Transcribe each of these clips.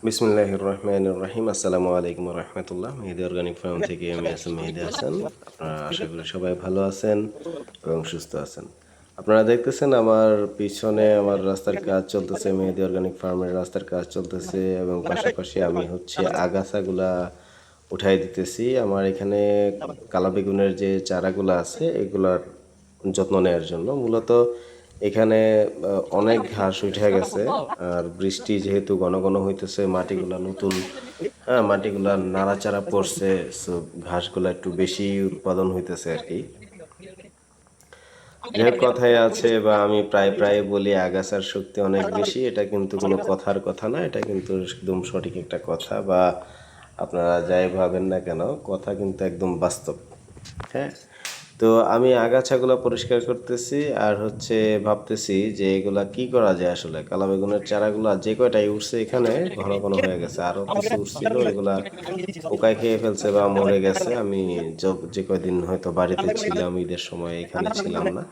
বিসমিল্লাহির রহমানির রহিম। আসসালামু আলাইকুম রহমতুল্লাহ। মেহেদি অর্গানিক ফার্ম থেকে আমি আছি মেহেদি হাসান। আপনারা আশা করি সবাই ভালো আছেন এবং সুস্থ আছেন। আপনারা দেখতেছেন আমার পিছনে আমার রাস্তার কাজ চলতেছে, মেহেদি অর্গানিক ফার্মের রাস্তার কাজ চলতেছে এবং পাশাপাশি আমি আগাছাগুলা উঠাই দিতেছি। আমার এখানে কালা বেগুনের যে চারাগুলো আছে এগুলার যত্ন নেওয়ার জন্য মূলত এখানে অনেক ঘাস উঠে গেছে। আর বৃষ্টি যেহেতু ঘন ঘন হইতেছে, মাটিগুলা নতুন, হ্যাঁ, মাটিগুলা নাড়াচাড়া পড়ছে, সো ঘাসগুলা একটু বেশি উৎপাদন হইতেছে আর কি। যে কথায় আছে বা আমি প্রায় প্রায় বলি আগাছার শক্তি অনেক বেশি, এটা কিন্তু কোনো কথার কথা না, এটা কিন্তু একদম সঠিক একটা কথা। বা আপনারা যাই ভাবেন না কেন, কথা কিন্তু একদম বাস্তব। হ্যাঁ, তো আমি আগাছাগুলো পরিষ্কার করতেছি আর ভাবতেছি যে এগুলা কি করা যায়। আসলে কালা বেগুনের চারাগুলা যে কয়টাই উঠছে এখানে ঘন ঘন হয়ে গেছে, আরো কিছু উঠছিল, এগুলা পোকায় খেয়ে ফেলছে বা মরে গেছে। আমি যে কয়দিন হয়তো বাড়িতে ছিলাম, ঈদের সময় এখানে ছিলাম না,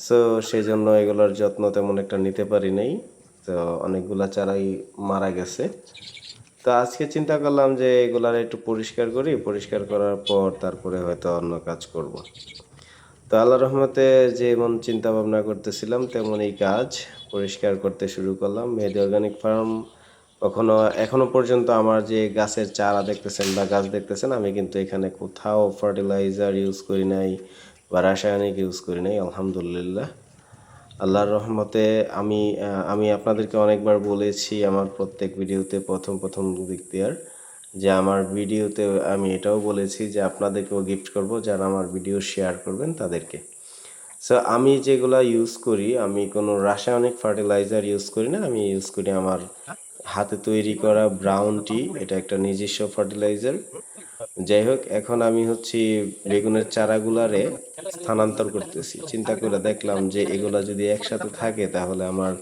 সো সেই জন্য এগুলোর যত্ন তেমন একটা নিতে পারি নাই। তো অনেকগুলা চারাই মারা গেছে। তো আজকে চিন্তা করলাম যে এগুলার একটু পরিষ্কার করি, পরিষ্কার করার পর তারপরে হয়তো অন্য কাজ করব। তো আল্লাহর রহমতে যেমন চিন্তা ভাবনা করতেছিলাম তেমনই কাজ, পরিষ্কার করতে শুরু করলাম। মেহেদি অর্গানিক ফার্ম কখনো এখনো পর্যন্ত আমার যে গাছের চারা দেখতেছেন বা গাছ দেখতেছেন, আমি কিন্তু এখানে কোথাও ফার্টিলাইজার ইউজ করি নাই বা রাসায়নিক ইউজ করি নাই, আলহামদুলিল্লাহ। আল্লাহর রহমতে আমি আপনাদেরকে অনেকবার বলেছি আমার প্রত্যেক ভিডিওতে, প্রথম প্রথম দিক দেওয়ার, যে আমার ভিডিওতে আমি এটাও বলেছি যে আপনাদেরকেও গিফট করব যারা আমার ভিডিও শেয়ার করবেন তাদেরকে। সো আমি যেগুলা ইউজ করি, আমি কোনো রাসায়নিক ফার্টিলাইজার ইউজ করি না। আমি ইউজ করি আমার হাতে তৈরি করা ব্রাউন টি, এটা একটা নিজস্ব ফার্টিলাইজার। যাই হোক, এখন আমি বেগুনের চারাগুলারে স্থানান্তর করতেছি। চিন্তা করে দেখলাম যে এগুলা যদি একসাথে থাকে তাহলে আমার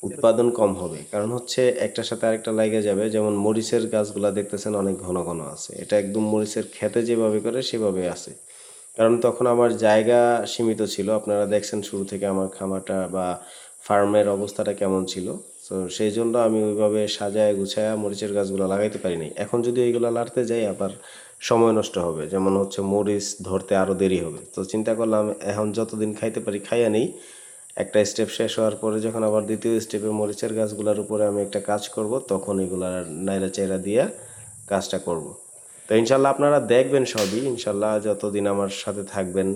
উৎপাদন কম হবে, কারণ একটার সাথে আরেকটা লাগে যাবে। যেমন মরিচের গাছগুলা দেখতেছেন অনেক ঘন ঘন আছে, এটা একদম মরিচের খেতে যেভাবে করে সেভাবে আছে। কারণ তখন আমার জায়গা সীমিত ছিল, আপনারা দেখছেন শুরু থেকে আমার খামারটা বা ফার্মের অবস্থাটা কেমন ছিল। তো সেই জন্য আমি ওইভাবে সাজায় গুছায়া মরিচের গাছগুলো লাগাইতে পারিনি। এখন যদি এইগুলো লাড়তে যাই আবার সময় নষ্ট হবে, যেমন মরিচ ধরতে আরও দেরি হবে। তো চিন্তা করলাম এখন যতদিন খাইতে পারি খাইয়া নেই, একটা স্টেপ শেষ হওয়ার পরে যখন আবার দ্বিতীয় স্টেপে মরিচের গাছগুলোর উপরে আমি একটা কাজ করব, তখন এগুলা নাইরা চাইরা দিয়া কাজটা করব। তো ইনশাল্লাহ আপনারা দেখবেন সবই, ইনশাল্লাহ যতদিন আমার সাথে থাকবেন,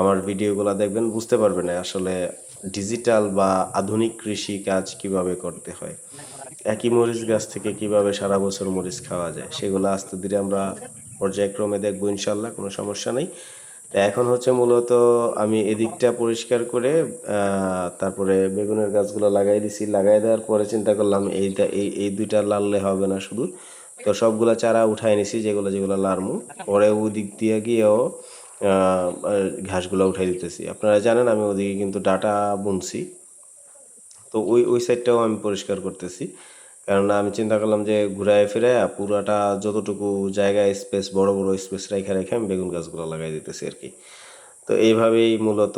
আমার ভিডিওগুলো দেখবেন, বুঝতে পারবেন আসলে ডিজিটাল বা আধুনিক কৃষি কাজ কিভাবে করতে হয়। একই মরিচ গাছ থেকে কিভাবে সারা বছর মরিচ খাওয়া যায় সেগুলো আস্তে ধীরে আমরা পর্যায়ক্রমে দেখবো, ইনশাল্লাহ কোনো সমস্যা নেই। তো এখন মূলত আমি এদিকটা পরিষ্কার করে তারপরে বেগুনের গাছগুলো লাগাই দিছি। লাগাই দেওয়ার পরে চিন্তা করলাম এই দুইটা লাললে হবে না শুধু, তো সবগুলা চারা উঠাই নিছি যেগুলো যেগুলো লারমু। পরে ওদিক দিয়ে গিয়েও ঘাসগুলো উঠাই দিতেছি। আপনারা জানেন আমি ওদিকে কিন্তু ডাটা বুনছি, তো ওই সাইডটাও আমি পরিষ্কার করতেছি। কারণ আমি চিন্তা করলাম যে ঘুরায় ফিরায় পুরাটা যতটুকু জায়গায় স্পেস, বড় বড় স্পেস রেখে রেখে আমি বেগুন গাছগুলো লাগাই দিতেছি আর কি। তো এইভাবেই মূলত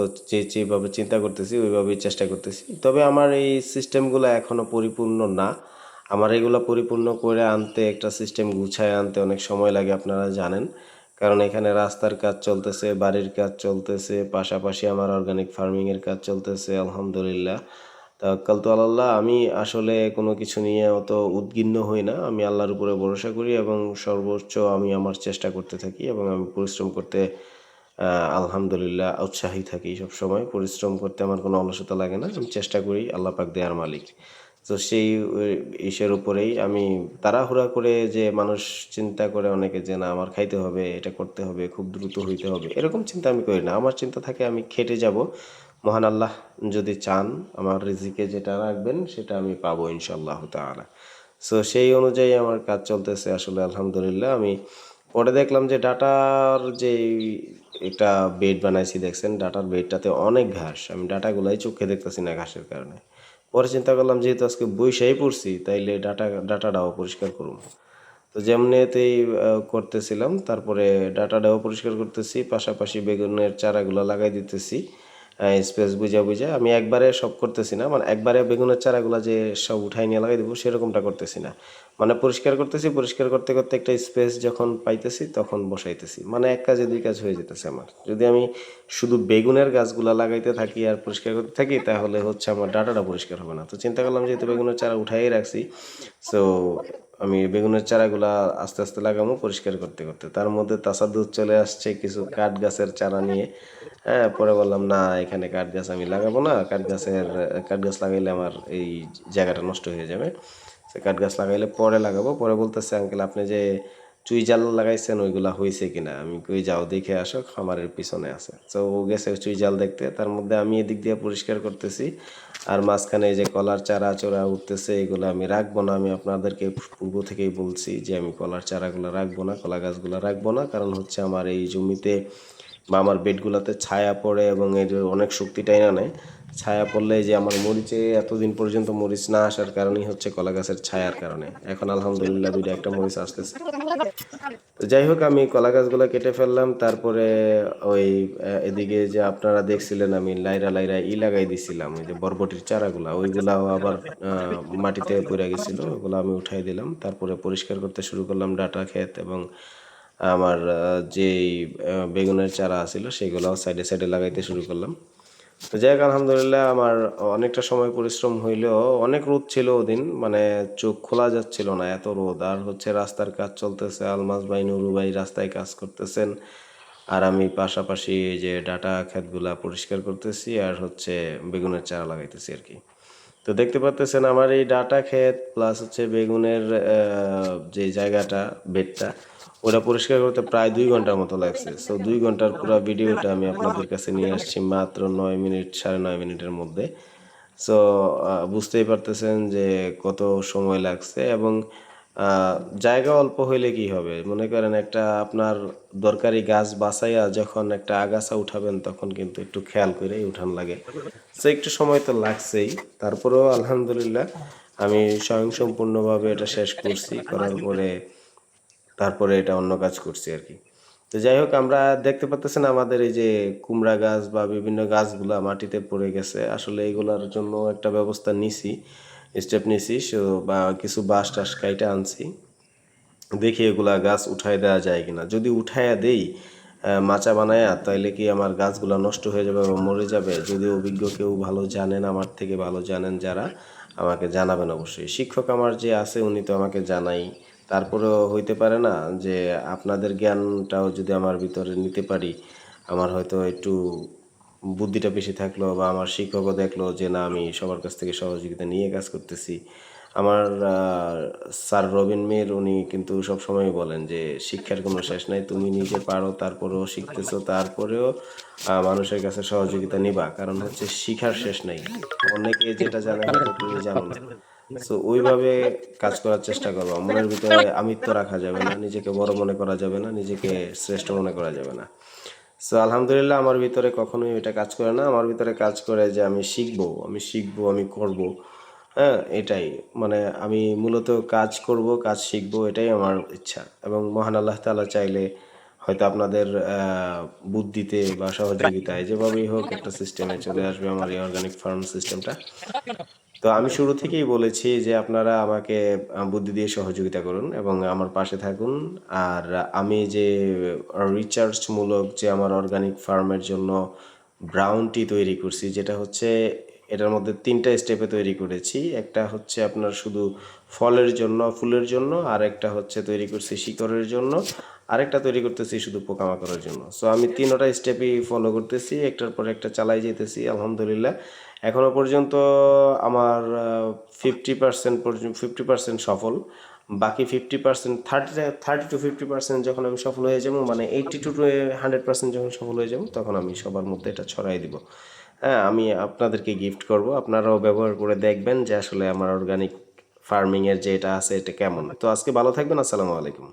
যেভাবে চিন্তা করতেছি ওইভাবেই চেষ্টা করতেছি। তবে আমার এই সিস্টেমগুলো এখনও পরিপূর্ণ না। আমার এগুলো পরিপূর্ণ করে আনতে, একটা সিস্টেম গুছায় আনতে অনেক সময় লাগে, আপনারা জানেন। কারণ এখানে রাস্তার কাজ চলতেছে, বাড়ির কাজ চলতেছে, পাশাপাশি আমার অর্গানিক ফার্মিংয়ের কাজ চলতেছে, আলহামদুলিল্লাহ। তাওয়াক্কালতু আলাল্লাহ। আমি আসলে কোনো কিছু নিয়ে অত উদ্বিগ্ন হই না, আমি আল্লাহর উপরে ভরসা করি এবং সর্বোচ্চ আমি আমার চেষ্টা করতে থাকি এবং আমি পরিশ্রম করতে আলহামদুলিল্লাহ উৎসাহী থাকি। সব সময় পরিশ্রম করতে আমার কোনো অলসতা লাগে না, আমি চেষ্টা করি, আল্লাহ পাক দেয়ার মালিক। তো সেই ইসের উপরেই আমি তাড়াহুড়া করে, যে মানুষ চিন্তা করে অনেকে যে না আমার খাইতে হবে, এটা করতে হবে, খুব দ্রুত হইতে হবে, এরকম চিন্তা আমি করি না। আমার চিন্তা থাকে আমি খেটে যাব, মহান আল্লাহ যদি চান আমার রিজিকে যেটা রাখবেন সেটা আমি পাবো ইনশাআল্লাহ তাআলা। সো সেই অনুযায়ী আমার কাজ চলতেছে আসলে, আলহামদুলিল্লাহ। আমি পরে দেখলাম যে ডাটার যে একটা বেড বানাইছি, দেখছেন ডাটার বেডটাতে অনেক ঘাস, আমি ডাটাগুলাই চোখে দেখতেছি না ঘাসের কারণে। পরে চিন্তা করলাম যেহেতু আজকে বৈশাই পড়ছি তাইলে ডাটাটাও পরিষ্কার করুন। তো যেমনিতেই করতেছিলাম, তারপরে ডাটাটাও পরিষ্কার করতেছি, পাশাপাশি বেগুনের চারাগুলো লাগাই দিতেছি। স্পেস বুঝা বুঝা আমি একবারে সব করতেছি না, মানে একবারে বেগুনের চারাগুলা যে সব উঠাই নিয়ে লাগাই দেবো সেরকমটা করতেছি না। মানে পরিষ্কার করতেছি, পরিষ্কার করতে করতে একটা স্পেস যখন পাইতেছি তখন বসাইতেছি, মানে এক কাজে দুই কাজ হয়ে যেতেছে আমার। যদি আমি শুধু বেগুনের গাছগুলা লাগাইতে থাকি আর পরিষ্কার করতে থাকি তাহলে হচ্ছে আমার ডাটাটা পরিষ্কার হবে না। তো চিন্তা করলাম যেহেতু বেগুনের চারা উঠাই রাখছি, সো আমি বেগুনের চারাগুলা আস্তে আস্তে লাগাবো পরিষ্কার করতে করতে। তার মধ্যে তাসাদুদ চলে আসছে কিছু কাঠ গাছের চারা নিয়ে। হ্যাঁ, পরে বললাম না, এখানে কাঠ গাছ আমি লাগাবো না, কাঠ গাছ লাগাইলে আমার এই জায়গাটা নষ্ট হয়ে যাবে। সে কাঠ গাছ লাগাইলে পরে লাগাবো। পরে বলতেছে আঙ্কেল আপনি যে চুই জাল লাগাইছেন ওইগুলা হয়েছে কিনা, আমি কই যাও দেখে আসো, খামারের পিছনে আছে। তো ও গেছে চুই জাল দেখতে, তার মধ্যে আমি এদিক দিয়ে পরিষ্কার করতেছি আর মাঝখানে এই যে কলার চারা চোরা উঠতেছে এগুলো আমি রাখবো না। আমি আপনাদেরকে পূর্ব থেকেই বলছি যে আমি কলার চারাগুলো রাখবো না, কলা গাছগুলো রাখবো না, কারণ হচ্ছে আমার এই জমিতে বা আমার বেডগুলোতে ছায়া পড়ে এবং এর অনেক শক্তি টাইনা নেয়। ছায়া পড়লে যে আমার মরিচে এতদিন পর্যন্ত মরিচ না আসার কারণেই হচ্ছে কলা গাছের ছায়ার কারণে। এখন আলহামদুলিল্লাহ দুইটা একটা মরিচ আসতেছে। তো যাই হোক আমি কলা গাছগুলো কেটে ফেললাম, তারপরে ওই এদিকে যে আপনারা দেখছিলেন আমি লাইরা লাইরা লাগাই দিছিলাম ওই যে বরবটির চারাগুলা, ওইগুলাও আবার মাটিতে পড়ে গেছিলো, ওগুলো আমি উঠাই দিলাম। তারপরে পরিষ্কার করতে শুরু করলাম ডাটা ক্ষেত এবং আমার যেই বেগুনের চারা ছিল সেগুলোও সাইডে সাইডে লাগাইতে শুরু করলাম। তো যাই হোক আলহামদুলিল্লাহ আমার অনেকটা সময় পরিশ্রম হইলেও অনেক রোদ ছিল ওদিন, মানে চোখ খোলা যাচ্ছিল না এত রোদ। আর হচ্ছে রাস্তার কাজ চলতেছে, আলমাজ ভাই নুরু ভাই রাস্তায় কাজ করতেছেন আর আমি পাশাপাশি এই যে ডাটা ক্ষেতগুলা পরিষ্কার করতেছি আর হচ্ছে বেগুনের চারা লাগাইতেছি আর কি। তো দেখতে পাচ্তেছেন আমার এই ডাটা ক্ষেত প্লাস হচ্ছে বেগুনের যে জায়গাটা বেডটা ওটা পরিষ্কার করতে প্রায় 2 ঘন্টার মতো লাগছে। সো 2 ঘন্টার পুরো ভিডিওটা আমি আপনাদের কাছে নিয়ে আসছি মাত্র 9 মিনিট 9.5 মিনিটের মধ্যে। সো বুঝতেই পারতেছেন যে কত সময় লাগছে এবং জায়গা অল্প হইলে কি হবে, মনে করেন একটা আপনার দরকারি গাছ বাছাইয়া যখন একটা আগাছা উঠাবেন তখন কিন্তু একটু খেয়াল করেই উঠান লাগে। সো একটু সময় তো লাগছেই, তারপরেও আলহামদুলিল্লাহ আমি স্বয়ংসম্পূর্ণভাবে এটা শেষ করছি, করার পরে তারপরে এটা অন্য কাজ করছি আর কি। তো যাই হোক আমরা দেখতে পাচ্তেছেন আমাদের এই যে কুমড়া গাছ বা বিভিন্ন গাছগুলা মাটিতে পড়ে গেছে, আসলে এগুলার জন্য একটা ব্যবস্থা নিছি, স্টেপ নিছি। সো বা কিছু বাঁশ টাস কাইটা আনছি, দেখি এগুলা গাছ উঠাই দেওয়া যায় কিনা। যদি উঠাইয়া দেই মাচা বানায়া, তাইলে কি আমার গাছগুলা নষ্ট হয়ে যাবে বা মরে যাবে? যদি অভিজ্ঞ কেউ ভালো জানেন, আমার থেকে ভালো জানেন যারা, আমাকে জানাবেন অবশ্যই। শিক্ষক আমার যে আছে উনি তো আমাকে জানাই, তারপরেও হইতে পারে না যে আপনাদের জ্ঞানটাও যদি আমার ভিতরে নিতে পারি, আমার হয়তো একটু বুদ্ধিটা বেশি থাকলো বা আমার শিক্ষকও দেখলো যে না আমি সবার কাছ থেকে সহযোগিতা নিয়ে কাজ করতেছি। আমার স্যার রবিন মির উনি কিন্তু সবসময় বলেন যে শিক্ষার কোনো শেষ নাই, তুমি নিজে পারো তারপরেও শিখতেছো, তারপরেও মানুষের কাছে সহযোগিতা নিবা, কারণ হচ্ছে শিখার শেষ নাই, অনেকে যেটা জানে হয়তো তুমি জানো না। সো ওইভাবে কাজ করার চেষ্টা করবো, মনের ভিতরে আমিত্ব রাখা যাবে না, নিজেকে বড় মনে করা যাবে না, নিজেকে শ্রেষ্ঠ মনে করা যাবে না। সো আলহামদুলিল্লাহ আমার ভিতরে কখনোই এটা কাজ করে না, আমার ভিতরে কাজ করে যে আমি শিখবো, আমি করব। হ্যাঁ, এটাই, মানে আমি মূলত কাজ করব, কাজ শিখবো, এটাই আমার ইচ্ছা। এবং মহান আল্লাহ তাআলা চাইলে হয়তো আপনাদের বুদ্ধিতে বা সহযোগিতায় যেভাবেই হোক একটা সিস্টেমে চলে আসবে আমার এই অর্গানিক ফার্ম সিস্টেমটা। তো আমি শুরু থেকেই বলেছি যে আপনারা আমাকে বুদ্ধি দিয়ে সহযোগিতা করুন এবং আমার পাশে থাকুন। আর আমি যে রিসার্চমূলক যে আমার অর্গানিক ফার্মের জন্য ব্রাউন টি তৈরি করছি, যেটা হচ্ছে এটার মধ্যে 3টা স্টেপে তৈরি করেছি। একটা হচ্ছে আপনার শুধু ফলের জন্য, ফুলের জন্য, আর একটা হচ্ছে তৈরি করছি শিকড়ের জন্য, আরেকটা তৈরি করতেছি শুধু পোকামাকড়ের জন্য। সো আমি 3টা স্টেপই ফলো করতেছি, একটার পর একটা চালাই যেতেছি আলহামদুলিল্লাহ। এখনো পর্যন্ত আমার 50% সফল, বাকি 50%, 30 to 50% যখন আমি সফল হয়ে যাব, মানে 80 to 100% যখন সফল হয়ে যাব, তখন আমি সবার মধ্যে এটা ছড়াই দিব। হ্যাঁ, আমি আপনাদেরকে গিফট করব, আপনারাও ব্যবহার করে দেখবেন যে আসলে আমার অর্গানিক ফার্মিংয়ের যে এটা আছে এটা কেমন। তো আজকে ভালো থাকবেন, আসসালামু আলাইকুম।